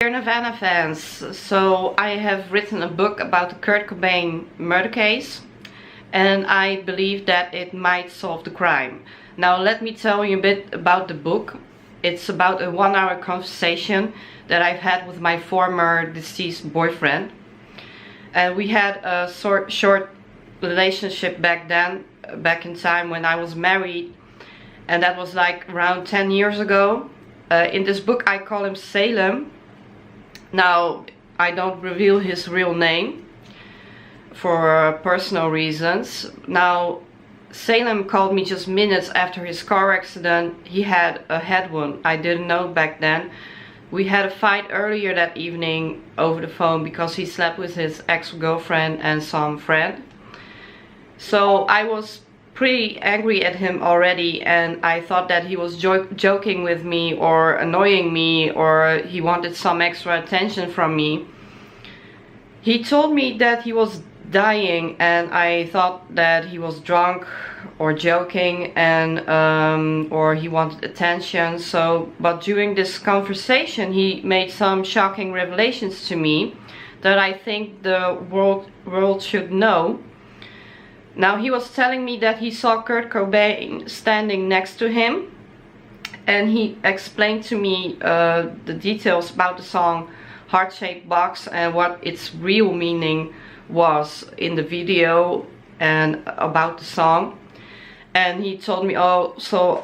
Dear Nirvana fans, so I have written a book about the Kurt Cobain Murdercase, and I believe that it might solve the crime. Now let me tell you a bit about the book. It's about a 1-hour conversation that I've had with my former deceased boyfriend. And we had a short relationship back then, back in time when I was married, and that was like around 10 years ago. In this book I call him Salem. Now, I don't reveal his real name for personal reasons. Now, Salem called me just minutes after his car accident. He had a head wound. I didn't know back then. We had a fight earlier that evening over the phone because he slept with his ex-girlfriend and some friend. So I was pretty angry at him already, and I thought that he was joking with me or annoying me, or he wanted some extra attention from me. He told me that he was dying, and I thought that he was drunk or joking, and or he wanted attention. But during this conversation he made some shocking revelations to me that I think the world should know. Now, he was telling me that he saw Kurt Cobain standing next to him, and he explained to me the details about the song Heart-Shaped Box and what its real meaning was in the video and about the song. And he told me also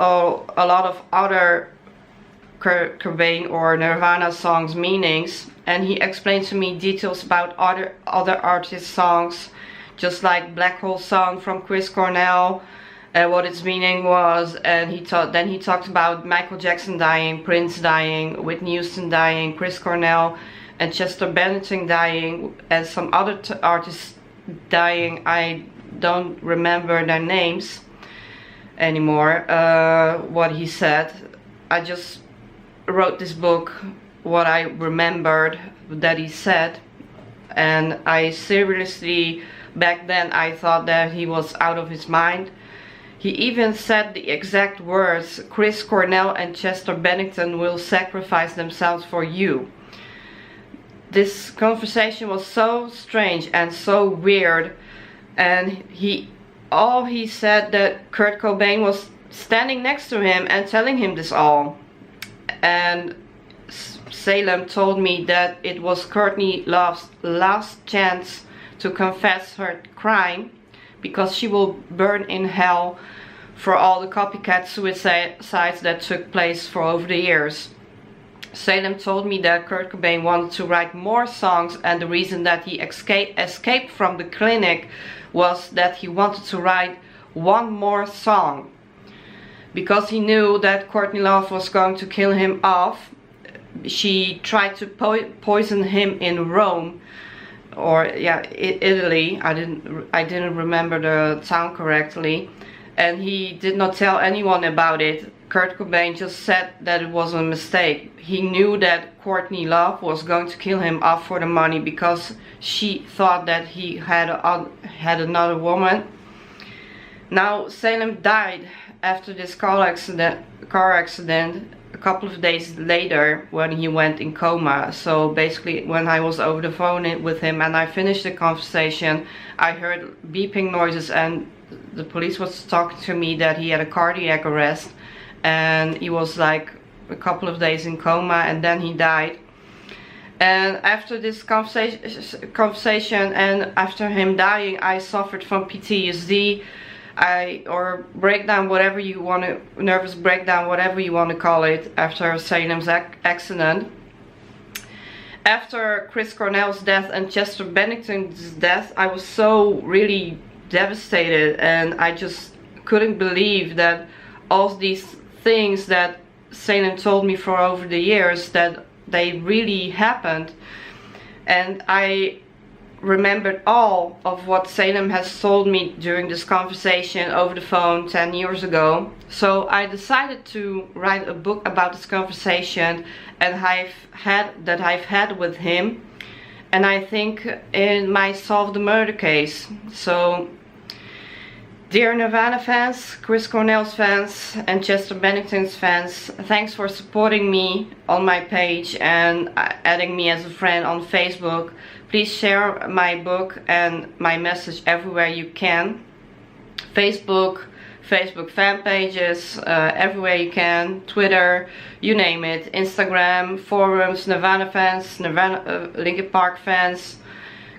a lot of other Kurt Cobain or Nirvana songs meanings, and he explained to me details about other artists' songs, just like Black Hole Song from Chris Cornell, and what its meaning was. And then he talked about Michael Jackson dying, Prince dying, Whitney Houston dying, Chris Cornell and Chester Bennington dying, and some other artists dying. I don't remember their names anymore, what he said. I just wrote this book, what I remembered that he said, and I seriously, back then I thought that he was out of his mind. He even said the exact words, "Chris Cornell and Chester Bennington will sacrifice themselves for you." This conversation was so strange and so weird, and all he said that Kurt Cobain was standing next to him and telling him this all. And Salem told me that it was Courtney Love's last chance to confess her crime, because she will burn in hell for all the copycat suicides that took place for over the years. Salem told me that Kurt Cobain wanted to write more songs, and the reason that he escaped from the clinic was that he wanted to write one more song, because he knew that Courtney Love was going to kill him off. She tried to poison him in Rome, or yeah, Italy. I didn't remember the town correctly, and he did not tell anyone about it. Kurt Cobain just said that it was a mistake. He knew that Courtney Love was going to kill him off for the money, because she thought that he had another woman. Now, Salem died after this car accident a couple of days later, when he went in coma. So basically, when I was over the phone with him and I finished the conversation, I heard beeping noises, and the police was talking to me that he had a cardiac arrest, and he was like a couple of days in coma, and then he died. And after this conversation and after him dying, I suffered from PTSD, or breakdown, whatever you want to, nervous breakdown, whatever you want to call it, after Salem's accident. After Chris Cornell's death and Chester Bennington's death, I was so really devastated, and I just couldn't believe that all these things that Salem told me for over the years, that they really happened. And I remembered all of what Salem has told me during this conversation over the phone 10 years ago. So I decided to write a book about this conversation and I've had with him, and I think it might solve the murder case. So Dear Nirvana fans, Chris Cornell's fans and Chester Bennington's fans, thanks for supporting me on my page and adding me as a friend on Facebook. Please share my book and my message everywhere you can. Facebook fan pages, everywhere you can, Twitter, you name it, Instagram, forums, Nirvana fans, Linkin Park fans,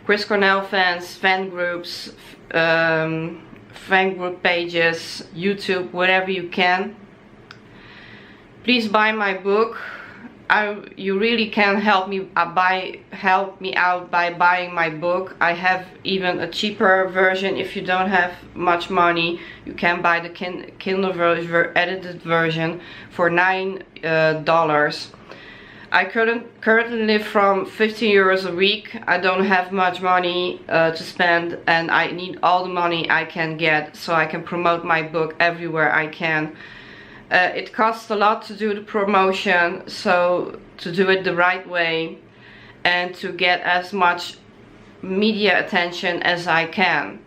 Chris Cornell fans, fan groups, fan group pages, YouTube, whatever you can. Please buy my book. You really can help me out by buying my book. I have even a cheaper version. If you don't have much money, you can buy the Kindle edited version for $9. I currently live from 50 euros a week. I don't have much money to spend, and I need all the money I can get so I can promote my book everywhere I can. It costs a lot to do the promotion, so to do it the right way and to get as much media attention as I can.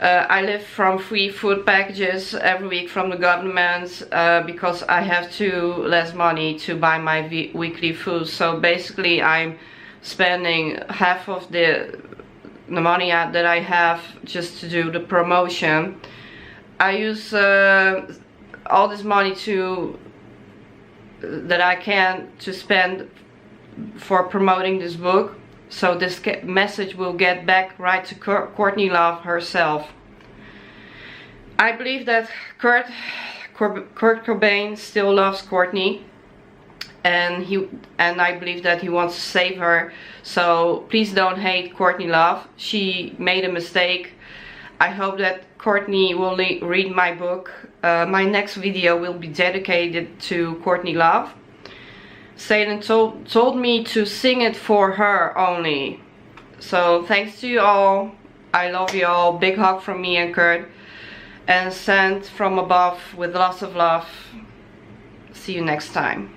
I live from free food packages every week from the government because I have less money to buy my weekly food. So basically I'm spending half of the money that I have just to do the promotion. I use all this money that I can to spend for promoting this book, so this message will get back right to Courtney Love herself. I believe that Kurt Cobain still loves Courtney, and I believe that he wants to save her. So please don't hate Courtney Love. She made a mistake. I hope that Courtney will read my book. My next video will be dedicated to Courtney Love. Salem told me to sing it for her only. So thanks to you all. I love you all. Big hug from me and Kurt. And sent from above with lots of love. See you next time.